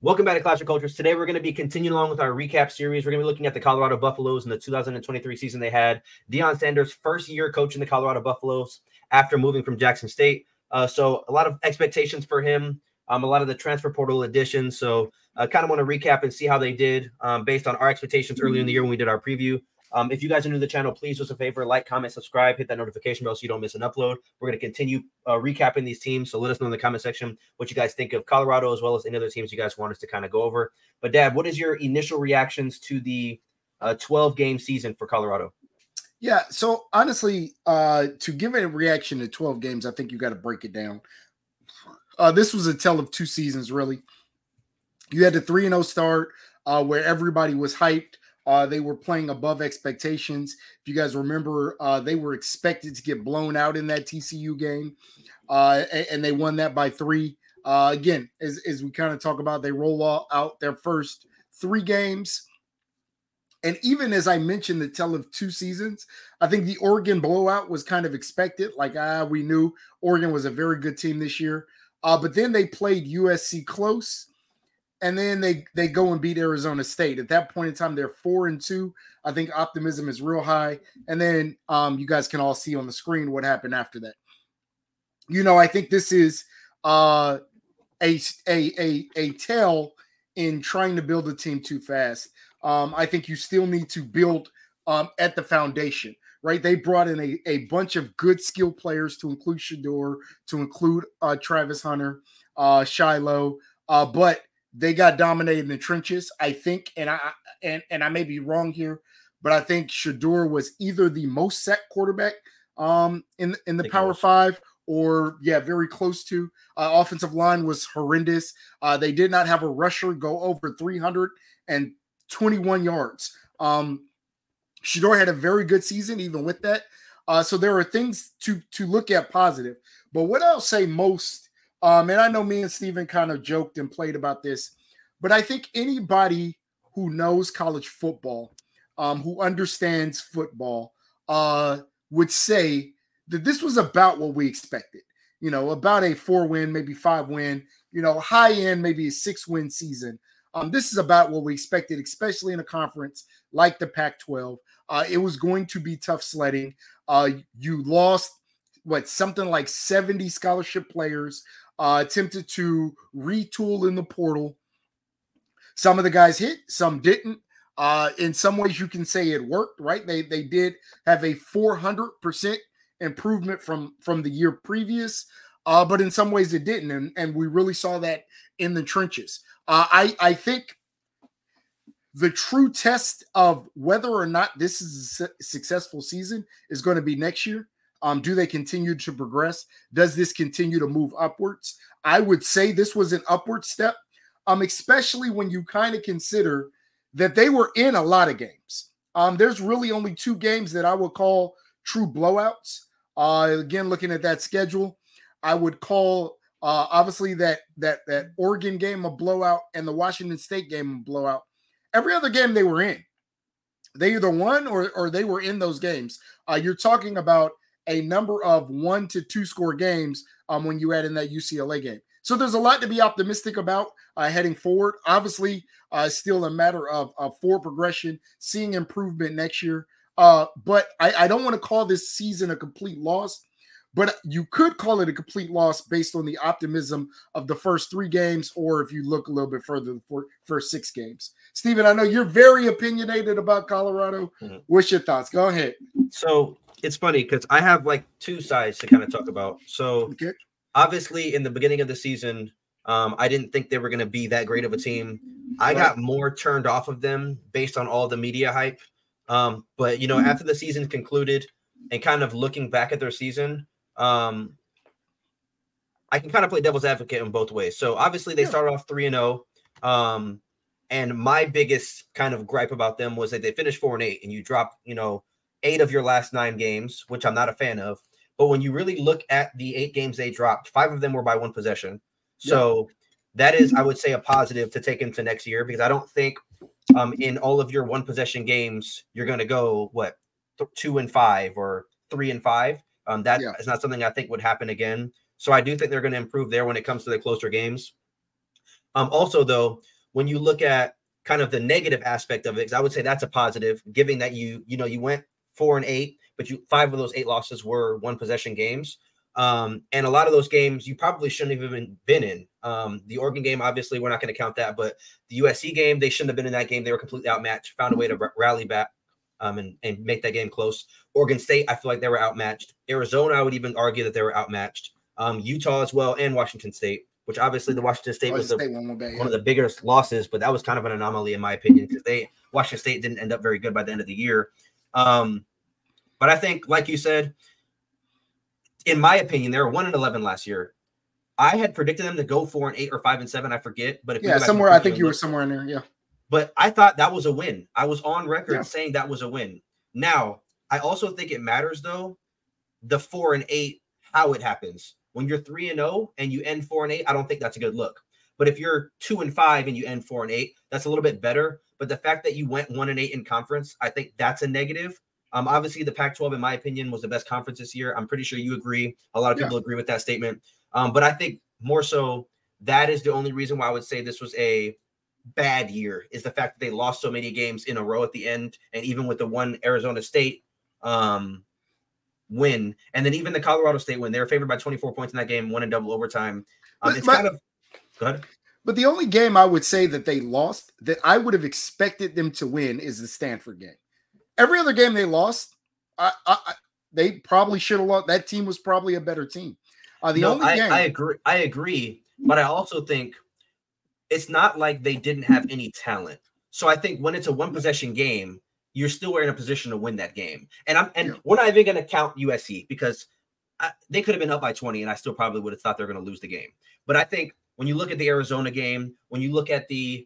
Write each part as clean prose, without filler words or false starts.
Welcome back to Clash of Cultures. Today, we're going to be continuing along with our recap series. We're going to be looking at the Colorado Buffaloes in the 2023 season they had. Deion Sanders' first year coaching the Colorado Buffaloes after moving from Jackson State. So a lot of expectations for him, a lot of the transfer portal additions. So I kind of want to recap and see how they did based on our expectations earlier in the year when we did our preview. If you guys are new to the channel, please do us a favor, like, comment, subscribe, hit that notification bell so you don't miss an upload. We're going to continue recapping these teams. So let us know in the comment section what you guys think of Colorado as well as any other teams you guys want us to kind of go over. But Dad, what is your initial reactions to the 12-game season for Colorado? Yeah, so honestly, to give a reaction to 12 games, I think you got to break it down. This was a tale of two seasons, really. You had the 3-0 start where everybody was hyped. They were playing above expectations. If you guys remember, they were expected to get blown out in that TCU game, and they won that by 3. Again, as we kind of talk about, they roll out their first 3 games. And even as I mentioned the tale of two seasons, I think the Oregon blowout was kind of expected. Like, we knew Oregon was a very good team this year. But then they played USC close. And then they go and beat Arizona State. At that point in time, they're 4-2. I think optimism is real high. And then you guys can all see on the screen what happened after that. You know, I think this is a tale in trying to build a team too fast. I think you still need to build at the foundation, right? They brought in a bunch of good skill players to include Shador, to include Travis Hunter, Shiloh, but they got dominated in the trenches, I think, and I may be wrong here, but I think Shador was either the most sacked quarterback in the Power 5 or, very close to. Offensive line was horrendous. They did not have a rusher go over 321 yards. Shador had a very good season even with that. So there are things to look at positive. But what I'll say most, and I know me and Steven kind of joked and played about this, but I think anybody who knows college football, who understands football, would say that this was about what we expected. You know, about a 4-win, maybe 5-win, high end, maybe a 6-win season. This is about what we expected, especially in a conference like the Pac-12. It was going to be tough sledding. You lost, something like 70 scholarship players, attempted to retool in the portal. Some of the guys hit, some didn't. In some ways, you can say it worked, right? They did have a 400% improvement from the year previous, but in some ways it didn't, and we really saw that in the trenches. I think the true test of whether or not this is a successful season is going to be next year. Do they continue to progress? Does this continue to move upwards? I would say this was an upward step, especially when you kind of consider that they were in a lot of games. There's really only 2 games that I would call true blowouts. Again, looking at that schedule, I would call obviously that Oregon game a blowout and the Washington State game a blowout. Every other game they were in, they either won or they were in those games. You're talking about a number of 1 to 2 score games when you add in that UCLA game. So there's a lot to be optimistic about heading forward. Obviously, still a matter of forward progression, seeing improvement next year. But I don't want to call this season a complete loss, but you could call it a complete loss based on the optimism of the first 3 games, or if you look a little bit further, the first 6 games. Steven, I know you're very opinionated about Colorado. Mm-hmm. What's your thoughts? Go ahead. So it's funny because I have like 2 sides to kind of talk about. So obviously in the beginning of the season, I didn't think they were going to be that great of a team. I got more turned off of them based on all the media hype. But, after the season concluded and kind of looking back at their season, I can kind of play devil's advocate in both ways. So obviously they started off 3-0. And my biggest kind of gripe about them was that they finished 4-8 and you drop, 8 of your last 9 games, which I'm not a fan of. But when you really look at the 8 games they dropped, 5 of them were by 1 possession. So that is, I would say, a positive to take into next year, because I don't think in all of your 1 possession games, you're going to go 2-5 or 3-5. That is not something I think would happen again. So I do think they're going to improve there when it comes to the closer games. Also, though, when you look at kind of the negative aspect of it, because I would say that's a positive, given that you went 4-8, but 5 of those 8 losses were one possession games. And a lot of those games you probably shouldn't have even been in. The Oregon game, obviously, we're not going to count that, but the USC game, they shouldn't have been in that game. They were completely outmatched, found a way to rally back and make that game close. Oregon State, I feel like they were outmatched. Arizona, I would even argue that they were outmatched. Utah as well, and Washington State, which obviously the Washington State was one of the biggest losses, but that was kind of an anomaly in my opinion because Washington State didn't end up very good by the end of the year. But I think, like you said, in my opinion, they were 1-11 last year. I had predicted them to go 4-8 or 5-7. I forget, but if somewhere, I think you were somewhere in there. Yeah, but I thought that was a win. I was on record saying that was a win. Now, I also think it matters though, the 4-8, how it happens. When you're 3-0 and you end 4-8, I don't think that's a good look. But if you're 2-5 and you end 4-8, that's a little bit better. But the fact that you went 1-8 in conference, I think that's a negative. Obviously, the Pac-12, in my opinion, was the best conference this year. I'm pretty sure you agree. A lot of people agree with that statement. But I think more so that is the only reason why I would say this was a bad year, is the fact that they lost so many games in a row at the end. And even with the one Arizona State win, and then even the Colorado State win, they were favored by 24 points in that game, won in double overtime. It's kind of – go ahead. But the only game I would say that they lost that I would have expected them to win is the Stanford game. Every other game they lost, they probably should have lost. That team was probably a better team. I agree, but I also think it's not like they didn't have any talent. So I think when it's a one possession game, you're still in a position to win that game. And we're not even going to count USC because they could have been up by 20, and I still probably would have thought they're going to lose the game. But I think when you look at the Arizona game, when you look at the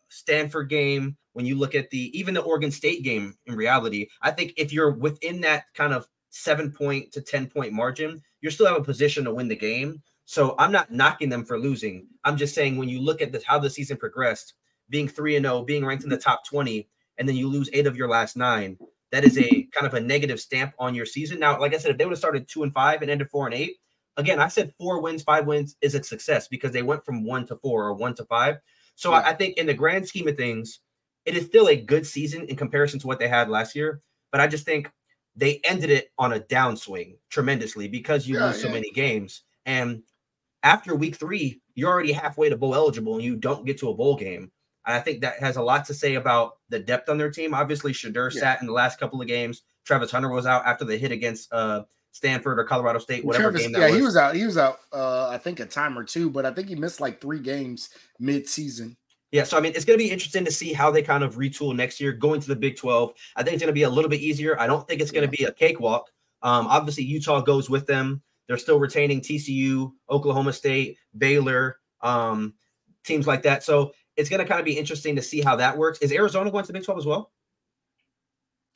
Stanford game, when you look at even the Oregon State game, in reality, I think if you're within that kind of 7-point to 10-point margin, you still have a position to win the game. So I'm not knocking them for losing. I'm just saying when you look at how the season progressed, being 3-0, being ranked in the top 20, and then you lose 8 of your last 9, that is a kind of a negative stamp on your season. Now, like I said, if they would have started 2-5 and ended 4-8, again, I said 4 wins, 5 wins is a success because they went from 1-4 or 1-5. So I think in the grand scheme of things, it is still a good season in comparison to what they had last year. But I just think they ended it on a downswing tremendously because you lose so many games. And after week 3, you're already halfway to bowl eligible and you don't get to a bowl game. And I think that has a lot to say about the depth on their team. Obviously, Shadur sat in the last couple of games. Travis Hunter was out after the hit against Stanford or Colorado State, whatever game that was. He was out. He was out, I think, a time or 2, but I think he missed like 3 games mid-season. Yeah, so I mean, it's going to be interesting to see how they kind of retool next year going to the Big 12. I think it's going to be a little bit easier. I don't think it's going to be a cakewalk. Obviously, Utah goes with them. They're still retaining TCU, Oklahoma State, Baylor, teams like that. So it's going to kind of be interesting to see how that works. Is Arizona going to the Big 12 as well?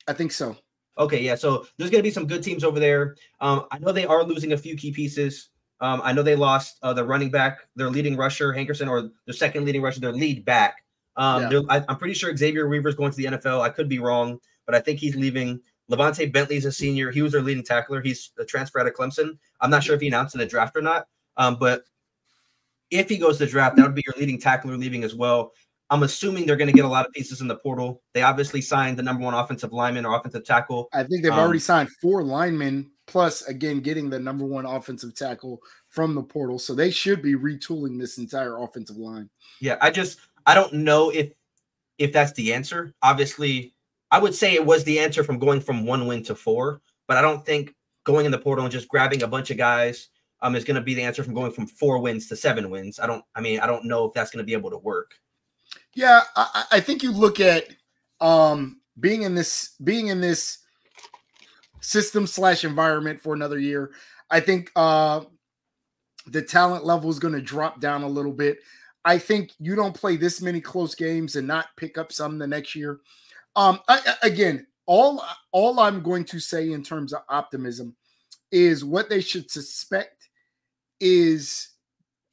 I think so. Okay, yeah. So there's going to be some good teams over there. I know they are losing a few key pieces. I know they lost the running back, their leading rusher, Hankerson, or their second leading rusher, their lead back. I'm pretty sure Xavier Weaver's going to the NFL. I could be wrong, but I think he's leaving. Levante Bentley's a senior. He was their leading tackler. He's a transfer out of Clemson. I'm not sure if he announced in the draft or not, but if he goes to the draft, that would be your leading tackler leaving as well. I'm assuming they're going to get a lot of pieces in the portal. They obviously signed the number 1 offensive lineman or offensive tackle. I think they've already signed 4 linemen, plus, again, getting the number 1 offensive tackle from the portal. So they should be retooling this entire offensive line. Yeah, I don't know if that's the answer. Obviously, I would say it was the answer from going from 1 win to 4, but I don't think going in the portal and just grabbing a bunch of guys is going to be the answer from going from 4 wins to 7 wins. I don't know if that's going to be able to work. Yeah, I think you look at being in this system / environment for another year. I think the talent level is going to drop down a little bit. I think you don't play this many close games and not pick up some the next year. Again, all I'm going to say in terms of optimism is what they should suspect is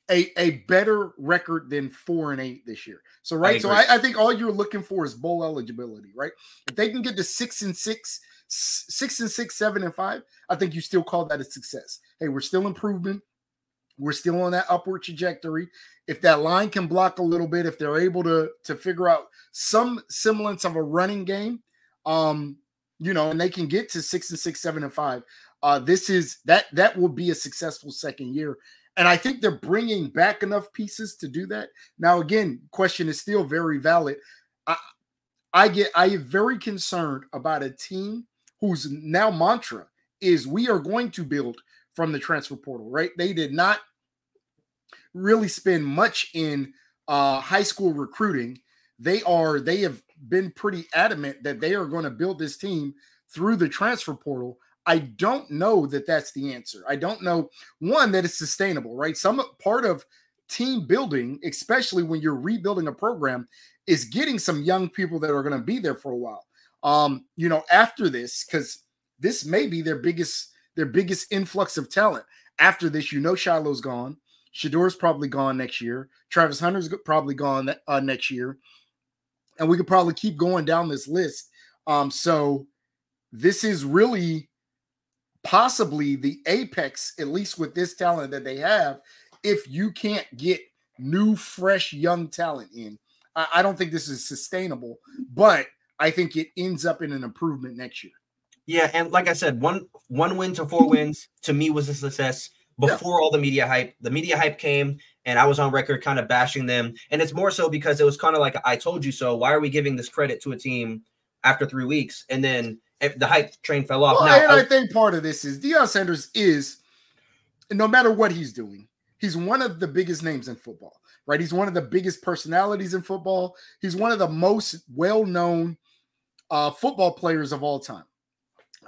a better record than 4-8 this year. So, right. So I think all you're looking for is bowl eligibility, right? If they can get to 6-6, 6-6, 7-5, I think you still call that a success. Hey, we're still improving. We're still on that upward trajectory. If that line can block a little bit, if they're able to figure out some semblance of a running game, you know, and they can get to 6-6, 7-5, this is that will be a successful second year. And I think they're bringing back enough pieces to do that. Now, again, question is still very valid. I am very concerned about a team whose now mantra is we are going to build from the transfer portal, right? They did not really spend much in high school recruiting. They have been pretty adamant that they are going to build this team through the transfer portal. I don't know that that's the answer. I don't know, one, that it's sustainable, right? Some part of team building, especially when you're rebuilding a program, is getting some young people that are going to be there for a while. You know, after this, because this may be their biggest influx of talent. After this, you know, Shiloh's gone. Shador's probably gone next year. Travis Hunter's probably gone next year. And we could probably keep going down this list. So this is really possibly the apex, at least with this talent that they have, if you can't get new, fresh, young talent in. I don't think this is sustainable, but I think it ends up in an improvement next year. Yeah, and like I said, one win to 4 wins to me was a success before all the media hype. The media hype came, and I was on record kind of bashing them. And it's more so because it was kind of like, I told you so. Why are we giving this credit to a team after 3 weeks? And then the hype train fell off. Well, now, and I think part of this is Deion Sanders is, no matter what he's doing, he's one of the biggest names in football, right? He's one of the biggest personalities in football. He's one of the most well-known football players of all time.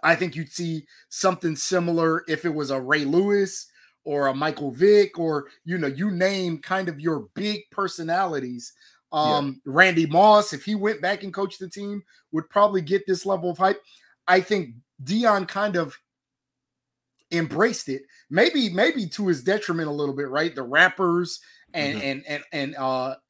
I think you'd see something similar if it was a Ray Lewis or a Michael Vick, or, you know, you name kind of your big personalities. Randy Moss, if he went back and coached the team, would probably get this level of hype. I think Deion kind of embraced it, maybe to his detriment a little bit, right? The rappers and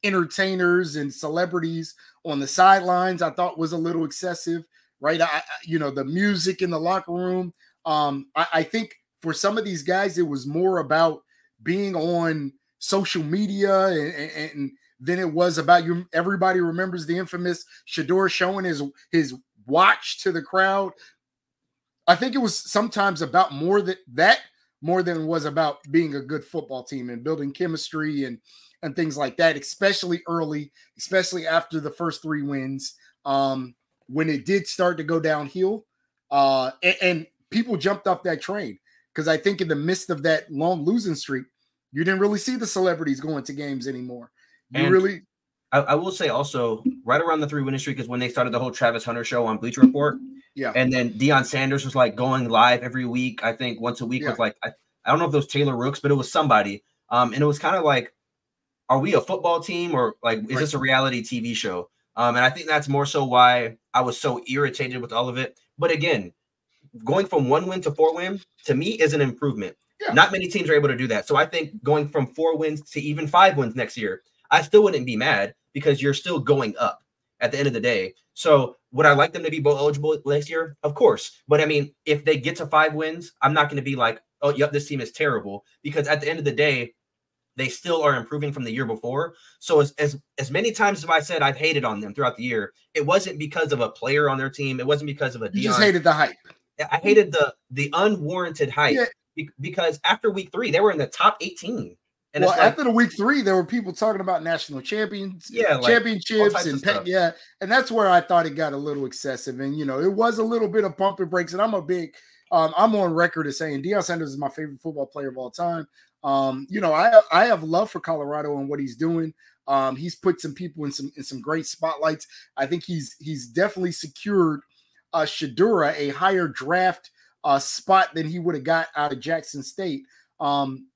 entertainers and celebrities on the sidelines, I thought was a little excessive, right? You know, the music in the locker room. I think for some of these guys, it was more about being on social media and than it was about you. Everybody remembers the infamous Shador showing his watch to the crowd. I think it was sometimes about more than it was about being a good football team and building chemistry and things like that, especially early, especially after the first 3 wins. When it did start to go downhill, and people jumped off that train, because I think in the midst of that long losing streak, you didn't really see the celebrities going to games anymore. I will say also, right around the 3 winning streak is when they started the whole Travis Hunter show on Bleacher Report. Yeah. And then Deion Sanders was like going live every week. I think once a week with like, I don't know if those Taylor Rooks, but it was somebody. And it was kind of like, are we a football team, or like, is this a reality TV show? And I think that's more so why I was so irritated with all of it. But again, going from 1 win to 4 win, to me, is an improvement. Yeah. Not many teams are able to do that. So I think going from 4 wins to even 5 wins next year, I still wouldn't be mad, because you're still going up at the end of the day. So would I like them to be bowl eligible next year? Of course. But I mean, if they get to 5 wins, I'm not going to be like, oh, yep, this team is terrible, because at the end of the day, they still are improving from the year before. So as many times as I said I've hated on them throughout the year, it wasn't because of a player on their team. It wasn't because of a Deion. You just hated the hype. I hated the unwarranted hype, because after week 3, they were in the top 18. And well, after the week 3, there were people talking about national championships and and that's where I thought it got a little excessive. And, you know, it was a little bit of pump and brakes. And I'm I'm on record as saying Deion Sanders is my favorite football player of all time. You know, I have love for Colorado and what he's doing. He's put some people in some great spotlights. I think he's definitely secured Shadura a higher draft spot than he would have got out of Jackson State.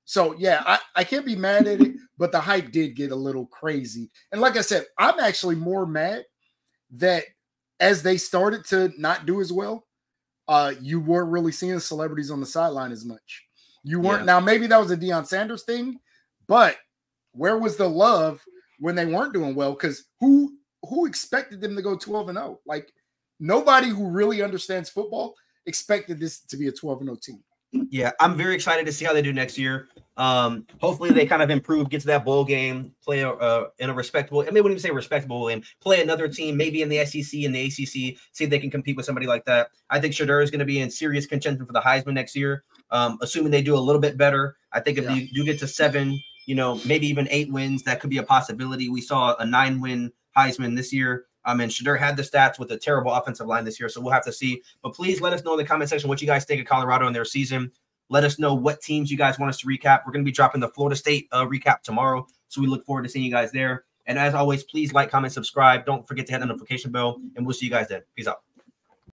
So yeah, I can't be mad at it, but the hype did get a little crazy. And like I said, I'm actually more mad that as they started to not do as well, you weren't really seeing celebrities on the sideline as much. You weren't. Now, maybe that was a Deion Sanders thing, but where was the love when they weren't doing well? Because who expected them to go 12-0? Like, nobody who really understands football expected this to be a 12-0 team. Yeah, I'm very excited to see how they do next year. Hopefully they kind of improve, get to that bowl game, play in a respectable, I mean, I wouldn't even say respectable game, play another team, maybe in the SEC and the ACC, see if they can compete with somebody like that. I think Shedeur is going to be in serious contention for the Heisman next year, assuming they do a little bit better. I think if you do get to 7, maybe even 8 wins, that could be a possibility. We saw a 9-win Heisman this year. And Shedeur had the stats with a terrible offensive line this year, so we'll have to see. But please let us know in the comment section what you guys think of Colorado and their season. Let us know what teams you guys want us to recap. We're going to be dropping the Florida State recap tomorrow, so we look forward to seeing you guys there. And as always, please like, comment, subscribe. Don't forget to hit the notification bell, and we'll see you guys then. Peace out.